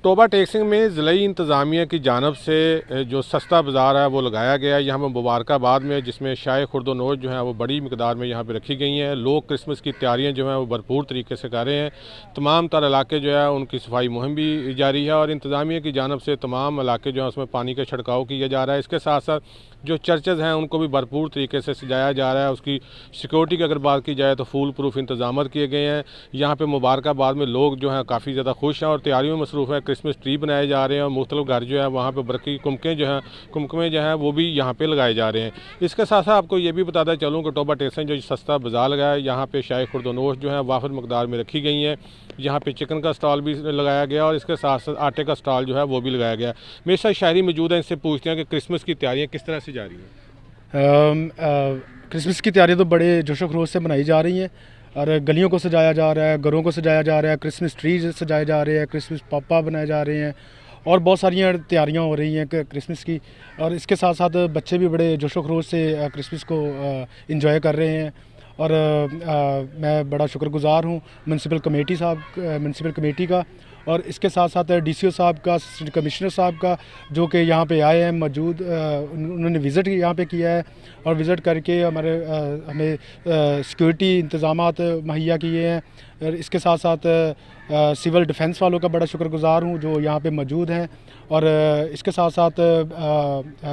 Toba टेक्सिंग में ज़िले इंतज़ामिया की जानब से जो सस्ता बाज़ार है वो लगाया गया है यहाँ पर मुबारकाबाद में, जिसमें शाय खुर्द नोश जो है वो बड़ी मिकदार में यहाँ पे रखी गई हैं। लोग क्रिसमस की तैयारियाँ जो हैं वो भरपूर तरीके से कर रहे हैं। तमाम तर इलाके जो है उनकी सफाई मुहिम भी जारी है और इंतज़ामिया की जानब से तमाम इलाके जो है उसमें पानी का छिड़काव किया जा रहा है। इसके साथ साथ जो चर्चेज़ हैं उनको भी भरपूर तरीके से सजाया जा रहा है। उसकी सिक्योरिटी की अगर बात की जाए तो फूल प्रूफ इंतजाम किए गए हैं। यहाँ पे मुबारकाबाद में लोग जो हैं काफ़ी ज़्यादा खुश हैं और तैयारियों में मसरूफ़ है। क्रिसमस ट्री बनाए जा रहे हैं और मुख्तलिफ घर जो है वहाँ पे बरकी कुमकमें जो हैं वो भी यहाँ पे लगाए जा रहे हैं। इसके साथ साथ आपको ये भी बताता चलूँ कि टोबा टेक्सिंग जो सस्ता बाज़ार लगाया है, यहाँ पे शाय खुर्द नोश जो है वाफिर मकदार में रखी गई हैं। यहाँ पे चिकन का स्टॉल भी लगाया गया और इसके साथ साथ आटे का स्टॉल जो है वो भी लगाया गया। मेरे साथ शायरी मौजूद हैं, इनसे पूछते हैं कि क्रिसमस की तैयारियाँ किस तरह से जा रही हैं। क्रिसमस की तैयारी तो बड़े जोशो खरोश से बनाई जा रही हैं और गलियों को सजाया जा रहा है, घरों को सजाया जा रहा है, क्रिसमस ट्री सजाए जा रहे हैं, क्रिसमस पापा बनाए जा रहे हैं और बहुत सारी तैयारियां हो रही हैं क्रिसमस की। और इसके साथ साथ बच्चे भी बड़े जोशो खरोश से क्रिसमस को इंजॉय कर रहे हैं। और मैं बड़ा शुक्रगुज़ार हूँ म्यूनसिपल कमेटी का और इसके साथ साथ डीसीओ साहब का, असिस्टेंट कमिश्नर साहब का, जो कि यहाँ पे आए हैं मौजूद। उन्होंने विज़िट यहाँ पे किया है और विज़िट करके हमें सिक्योरिटी इंतज़ामात मुहैया किए हैं। और इसके साथ साथ सिविल डिफेंस वालों का बड़ा शुक्रगुज़ार हूँ जो यहाँ पे मौजूद हैं। और इसके साथ साथ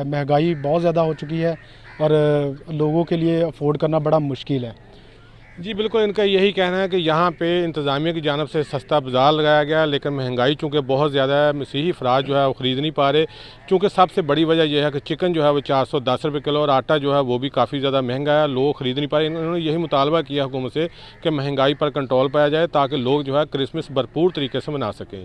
महंगाई बहुत ज़्यादा हो चुकी है और लोगों के लिए अफोर्ड करना बड़ा मुश्किल है। जी बिल्कुल, इनका यही कहना है कि यहाँ पे इंतज़ामिया की जानब से सस्ता बाज़ार लगाया गया, लेकिन महंगाई चूँकि बहुत ज़्यादा है, मसीही अफराद जो है वो ख़रीद नहीं पा रहे। चूँकि सबसे बड़ी वजह यह है कि चिकन जो है वो 410 रुपये किलो और आटा जो है वो भी काफ़ी ज़्यादा महंगा है, लोग ख़रीद नहीं पा रहे। इन्होंने यही मुतालबा किया हुकूमत से कि महंगाई पर कंट्रोल पाया जाए ताकि लोग जो है क्रिसमस भरपूर तरीके से मना सकें।